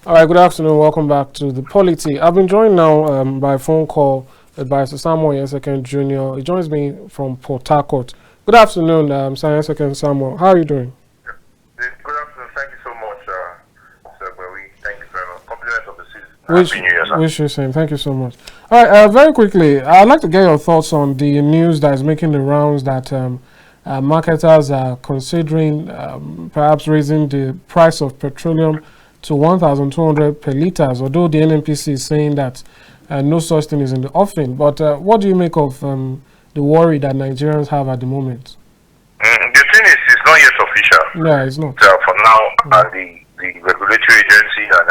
All right, good afternoon. Welcome back to the Polity. I've been joined now by phone call by Sir Samuel Ihienseken Jr. He joins me from Port Harcourt. Good afternoon, Sir Ihienseken Samuel. How are you doing? Good afternoon. Thank you so much, Sir Ogbewe. Thank you very much. Compliments of the season. Happy New Year, sir. Wish you same. Thank you so much. All right, very quickly, I'd like to get your thoughts on the news that is making the rounds that marketers are considering perhaps raising the price of petroleum to 1,200 per litres, although the NNPC is saying that no such thing is in the offing. But what do you make of the worry that Nigerians have at the moment? The thing is, it's not yet official. Yeah, it's not. For now, the regulatory agency and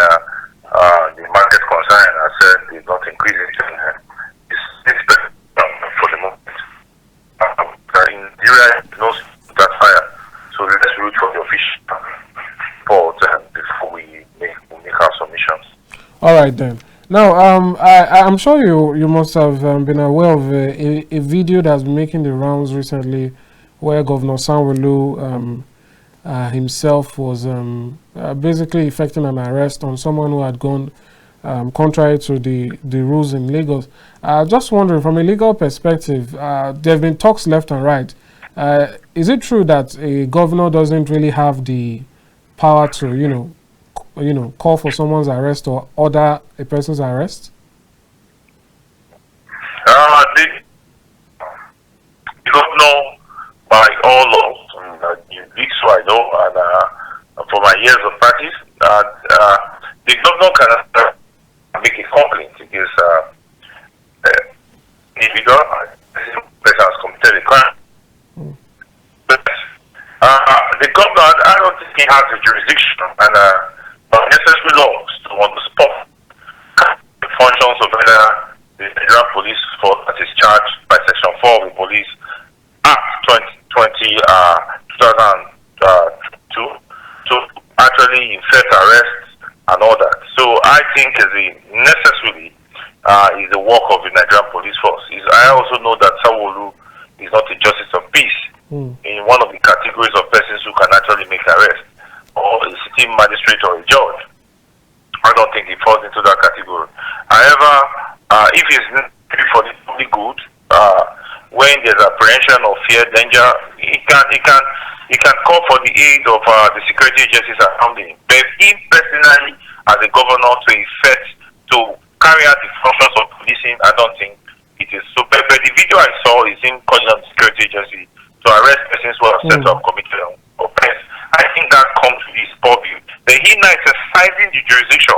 the market concern has said they're not increasing it. It's for the moment. In Nigeria, no that fire. So let's root for the official report before we make our submissions. All right then. Now, I'm sure you must have been aware of a video that's been making the rounds recently, where Governor Sanwo-Olu himself was basically effecting an arrest on someone who had gone contrary to the rules in Lagos. Just wondering, from a legal perspective, there have been talks left and right. Is it true that a governor doesn't really have the power to, call for someone's arrest or order a person's arrest? The governor, by all laws, this I know, and for my years of practice, the governor can make a complaint against individual person has committed a crime. But the governor, I don't think he has the jurisdiction and necessary laws to on the spot the functions of either the Nigerian police force that is charged by Section 4 of the Police Act 2002 to actually effect arrests and all that. So I think necessarily is the work of the Nigerian police force. I also know that Sanwo-Olu is not a justice of peace in one of the categories of persons who can actually make arrest, or a sitting magistrate or a judge. I don't think he falls into that category. However, if it's necessary for the public good, when there's apprehension of fear, danger, he can call for the aid of the security agencies around him. But him personally, as a governor, to carry out the functions of policing, I don't think it is so. But the video I saw is him calling on the security agency to arrest persons who are said to have committed offense. I think that comes to his purview. But he now exercising the jurisdiction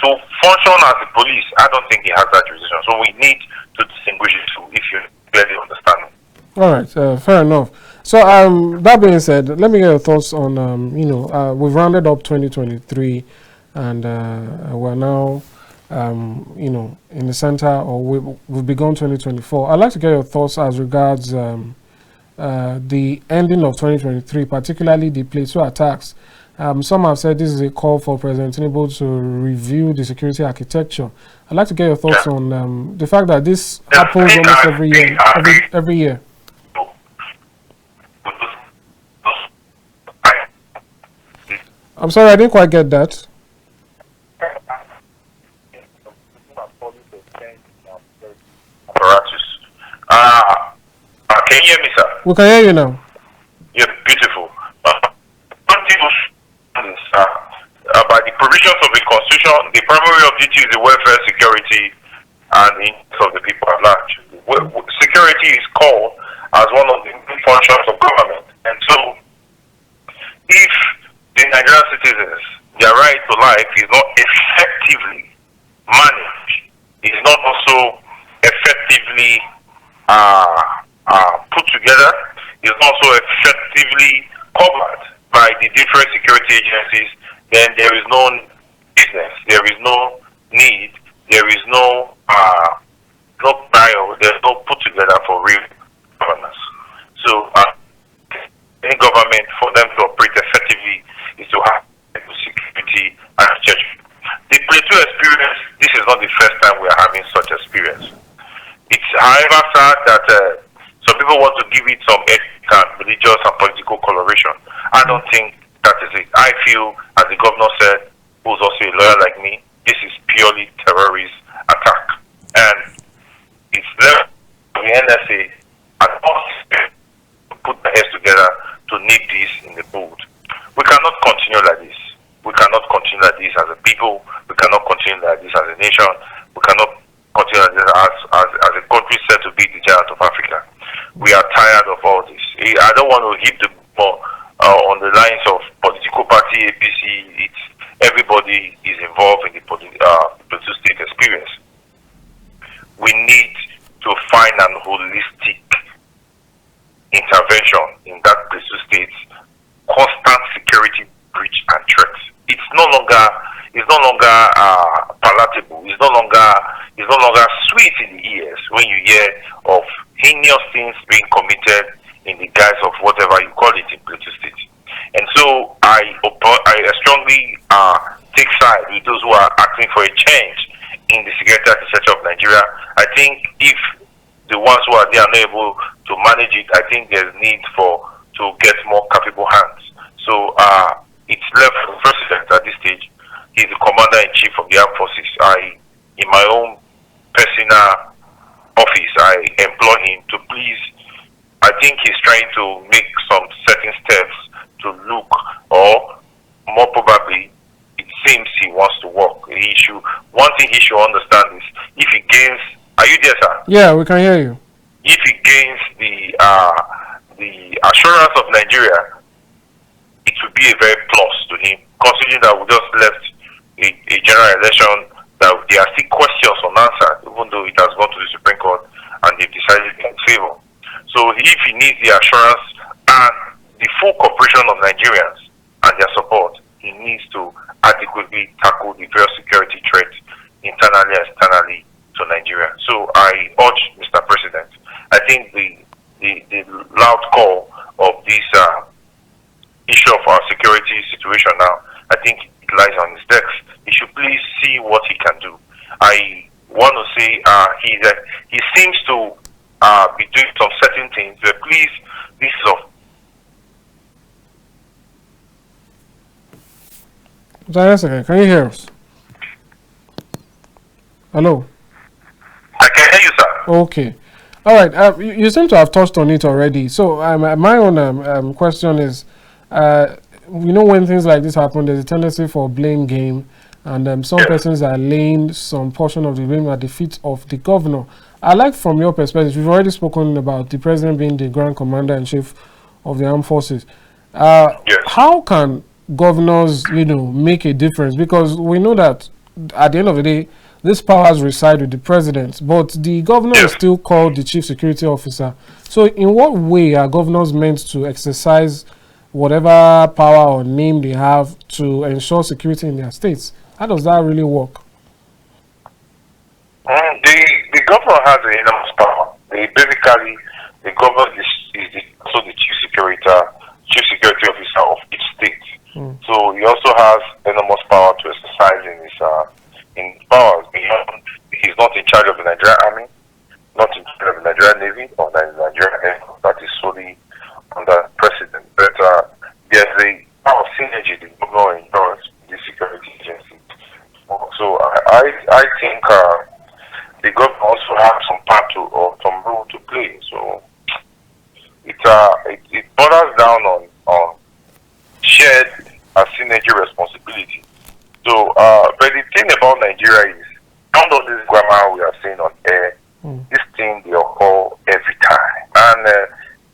to function as the police. I don't think he has that jurisdiction. So we need to distinguish the two, if you clearly understand. All right, fair enough. So that being said, let me get your thoughts on we've rounded up 2023, and we're now in the center, or we've begun 2024. I'd like to get your thoughts as regards the ending of 2023, particularly the Plateau attacks. Some have said this is a call for President Tinubu to review the security architecture. I'd like to get your thoughts on the fact that this happens almost every year. Every year. I'm sorry, I didn't quite get that. Can you hear me, sir? We can hear you now. Yeah, beautiful. By the provisions of the Constitution, the primary objective is the welfare, security, and the interests of the people at large. Security is called as one of the main functions of government. And so, if the Nigerian citizens, their right to life is not effectively managed, is not also effectively put together, is also effectively covered by the different security agencies, then there is no business, there is no need, there is no there's no put together for real governance. So any government, for them to operate effectively, is to have security architecture. The Plateau experience, this is not the first time we are having such experience. It's however sad that some people want to give it some ethnic, religious and political coloration. I don't think that is it. I feel, as the governor said, who's also a lawyer like continue like this as a people. We cannot continue like this as a nation. We cannot continue like this as a country set to be the giant of Africa. We are tired of all this. I don't want to heap the more on the lines of political party, APC. It's everybody is involved in the Plateau State experience. We need to find an holistic intervention in that Plateau State. Constant security breach and threats. It's no longer palatable. It's no longer sweet in the ears when you hear of heinous things being committed in the guise of whatever you call it in Plateau State. And so I strongly take side with those who are acting for a change in the security architecture of Nigeria. I think if the ones who are there are not able to manage it, I think there's need to get more capable hands. So it's left for the president at this stage. He's the commander-in-chief of the armed forces. In my own personal office, I employ him to please. I think he's trying to make some certain steps to look, or more probably, it seems he wants to work. One thing he should understand is, if he gains, are you there, sir? Yeah, we can hear you. If he gains the assurance of Nigeria, it will be a very plus to him, considering that we just left a general election, that there are still questions unanswered, even though it has gone to the Supreme Court and they've decided in favor. So if he needs the assurance and the full cooperation of Nigerians and their support, he needs to adequately tackle the various security threats internally and externally to Nigeria. So I urge Mr. President, I think the loud call of this issue of our security situation now, I think it lies on his desk. He should please see what he can do. I want to say he seems to be doing some certain things, but please, this is of Ihienseken, can you hear us? Hello? I can hear you, sir. Okay. All right. You seem to have touched on it already. So my own question is, when things like this happen, there's a tendency for blame game, and some persons are laying some portion of the blame at the feet of the governor. I like, from your perspective, we've already spoken about the president being the grand commander-in-chief of the armed forces. How can governors, make a difference? Because we know that at the end of the day, these powers reside with the president, but the governor is still called the chief security officer. So in what way are governors meant to exercise whatever power or name they have to ensure security in their states? How does that really work? The governor has an enormous power. The governor is also the chief security officer of each state. So he also has enormous power to exercise in his powers. He's not in charge of the Nigerian Army, not in charge of the Nigerian Navy, or the Nigerian Air Force. That is solely under the president. But there's a power of synergy the governor enjoys the security agency. So I think the governor also has some part or some role to play. So it borders down on shared synergy responsibility. So, but the thing about Nigeria is, none of this grammar we are saying on air, this thing they occur every time. And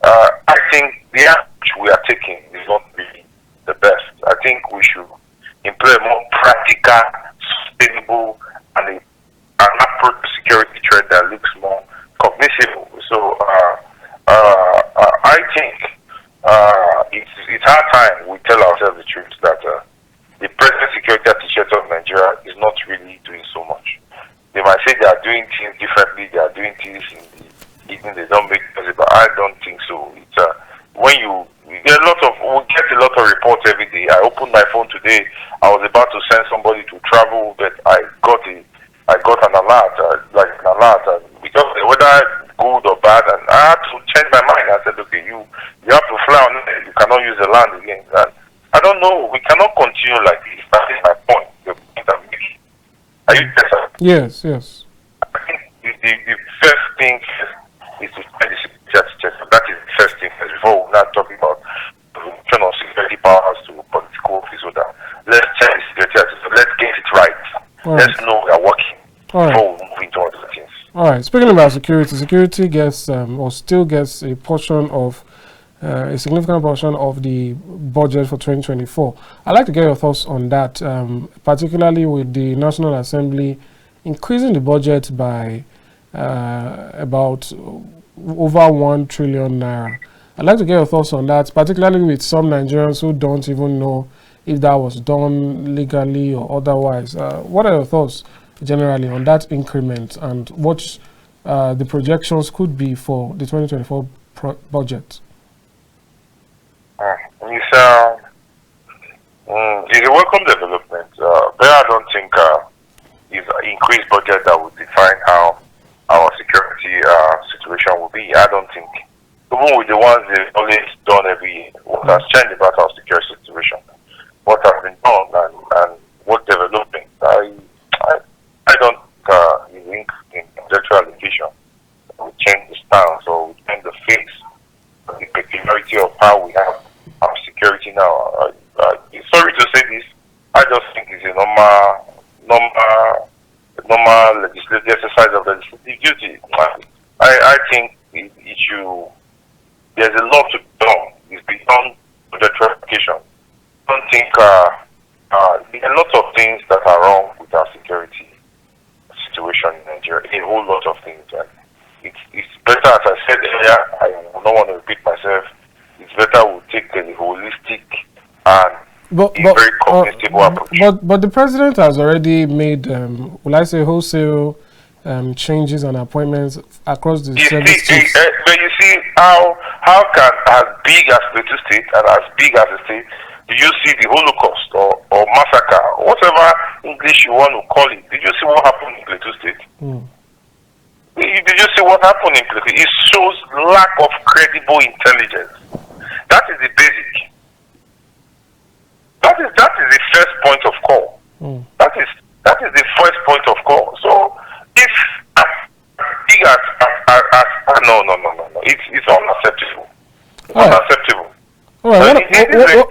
I think the approach we are taking is not really the best. I think we should employ a more practical, sustainable, and an approach to security threat that looks more cognizable. So, I think it's hard time we tell ourselves the truth that the present security architecture of Nigeria is not really doing so much. They might say they are doing things differently, they are doing things even they don't make sense, but I don't think so. It's when we get a lot of reports every day. I opened my phone today. I was about to send somebody to travel, but I got an alert, because whether good or bad, and I had to change my mind. I said, okay, you have to fly on it. You cannot use the land again. And I don't know. We cannot continue like this. That is my point. The point I'm making. Are you there, sir? Yes, yes. I think the first thing is to find the security architecture. That is the first thing first. Before we're not talking about the return of security powers to political office, let's check the security architecture Let's know we are working before we move into other things. All right. Speaking about security, security gets or still gets a portion of a significant portion of the budget for 2024. I'd like to get your thoughts on that, particularly with the National Assembly increasing the budget by about over 1 trillion naira. I'd like to get your thoughts on that, particularly with some Nigerians who don't even know if that was done legally or otherwise. What are your thoughts generally on that increment and what the projections could be for the 2024 budget? It's a welcome development, but I don't think it's an increased budget that would define how our security situation will be. I don't think, even with the ones they've always done every year, what has changed about our security situation, what has been done, and what developing. I don't think in conjectural allocation we change the stance or we change the face, the peculiarity of how we have our security now. Sorry to say this, I just think it's a normal legislative exercise of legislative duty. I think it should. There's a lot to be done. It's beyond conjectural allocation. I don't think there are a lot of things that are wrong with our security situation in Nigeria. A whole lot of things. And it's better, as I said earlier, I don't want to repeat myself, it's better we take a holistic and very cognizable approach. But the president has already made, will I say, wholesale changes and appointments across the service chiefs. But you see, how can, as big as Plateau State and as big as the state, do you see the Holocaust or massacre, or whatever English you want to call it? Did you see what happened in Plateau State? Did you see what happened in Plateau? It shows lack of credible intelligence. That is the basic. That is the first point of call. That is the first point of call. So if big as no, it's unacceptable. Unacceptable. All right.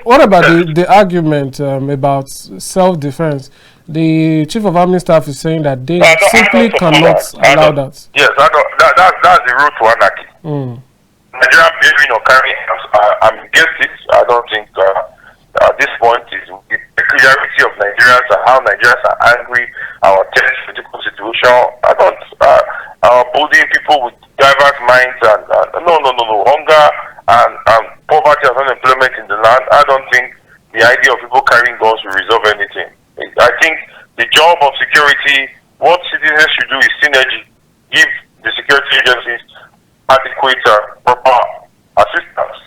What about the argument about self-defense? The chief of army staff is saying that they simply cannot allow that. Yes, that's the route to anarchy. Nigeria behaving or carrying arms, I'm against it. I don't think at this point is the peculiarity of Nigerians and how Nigerians are angry, our tense political situation. I don't bullying people with diverse minds and no, hunger and poverty and unemployment in the land. I don't think the idea of people carrying guns will resolve anything. I think the job of security, what citizens should do is synergy, give the security agencies adequate proper assistance.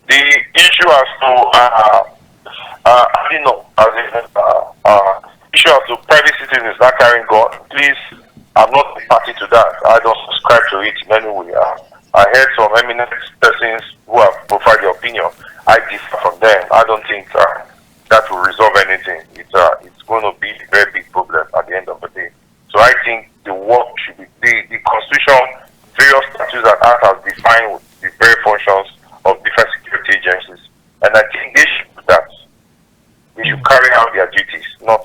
The issue as to issue as to private citizens not carrying guns, please, I'm not a party to that. I don't subscribe to it in any way. I heard some eminent persons who have provided their opinion. I differ from them. I don't think that will resolve anything. It's going to be a very big problem at the end of the day. So I think the work should be the constitution, various statutes and acts have defined the very functions of different security agencies, and I think they should do that. They should carry out their duties, not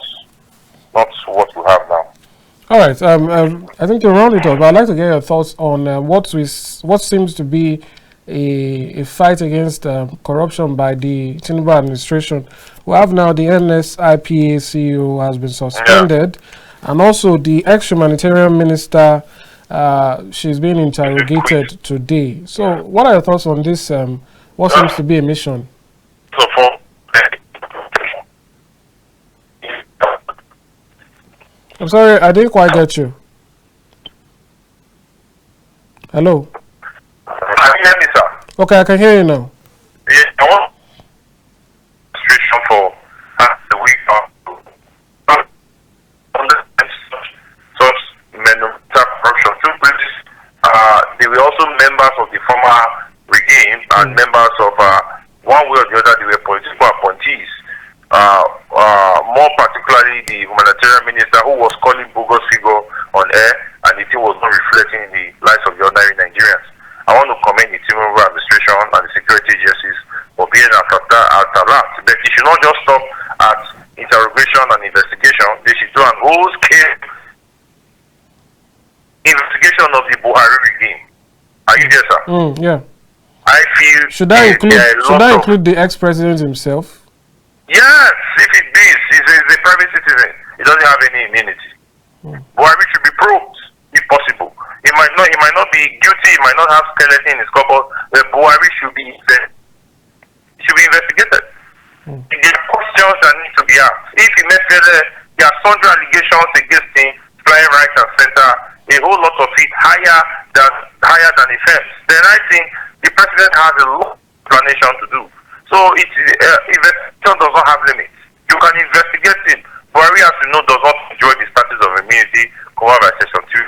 what we have now. All right. I think to round it up, I'd like to get your thoughts on what seems to be a fight against corruption by the Tinubu administration. We have now the NSIPA CEO has been suspended, and also the ex-humanitarian minister, she's being interrogated today. So what are your thoughts on this, what seems to be a mission? I'm sorry, I didn't quite get you. Hello? Can you hear me, sir? Okay, I can hear you now. Yeah, I want restriction for the week such corruption. Two British, they were also members of the former regime and members of one way or the other, they were political appointees. More particularly the humanitarian minister who was calling bogus figure on air, and the thing was not reflecting the lives of the ordinary Nigerians. I want to commend the Tinubu administration and the security agencies for being at alert. But it should not just stop at interrogation and investigation. They whole-scale investigation of the Buhari regime. Are you there, sir? Yeah. I feel should I include the ex-president himself? Yes, if it is, he's a private citizen. He doesn't have any immunity. Buhari should be probed, if possible. He might not be guilty. He might not have skeleton in his cupboard. But Buhari should be investigated. There are questions that need to be asked. If there are sundry allegations against him, flying right and center, a whole lot of it higher than offense, then I think the president has a lot of explanation to do. So investigation does not have limits. You can investigate him. Buhari, as you know, does not enjoy the status of immunity covered by Section 2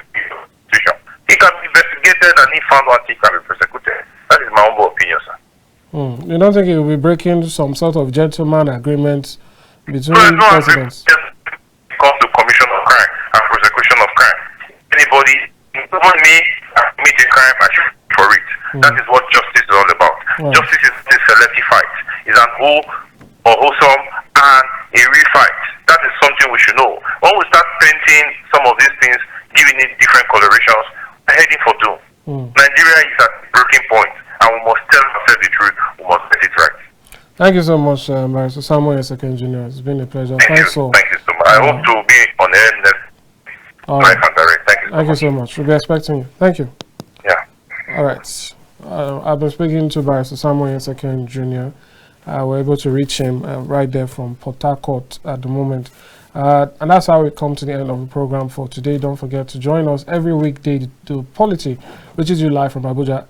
Constitution. He can be investigated, and if found wanting, he can be prosecuted. That is my humble opinion, sir. You don't think he will be breaking some sort of gentleman agreement between presidents? It comes to commission of crime and prosecution of crime. Anybody, even me, commit a crime, I should for it. That is what justice is all about. Justice is a selective fight. It's an whole or wholesome and a real fight. That is something we should know. When we start painting some of these things, giving it different colorations, we're heading for doom. Nigeria is at breaking point, and we must tell ourselves the truth. We must get it right. Thank you so much, Barrister Samuel Ihienseken Jr. It's been a pleasure. Thank you so much. I hope to be on air next live and direct. Thank you so much. We'll be expecting you. Thank you. Yeah. All right. I've been speaking to Barrister Samuel Ihienseken Jr. We're able to reach him right there from Port Harcourt at the moment. And that's how we come to the end of the program for today. Don't forget to join us every weekday to POLITY, which is you live from Abuja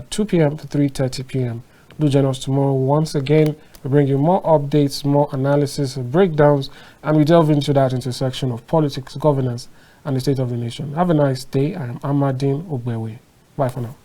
2 p.m. to 3:30 p.m. Do join us tomorrow. Once again, we bring you more updates, more analysis, breakdowns, and we delve into that intersection of politics, governance, and the state of the nation. Have a nice day. I am Amadin Ogbewe. Bye for now.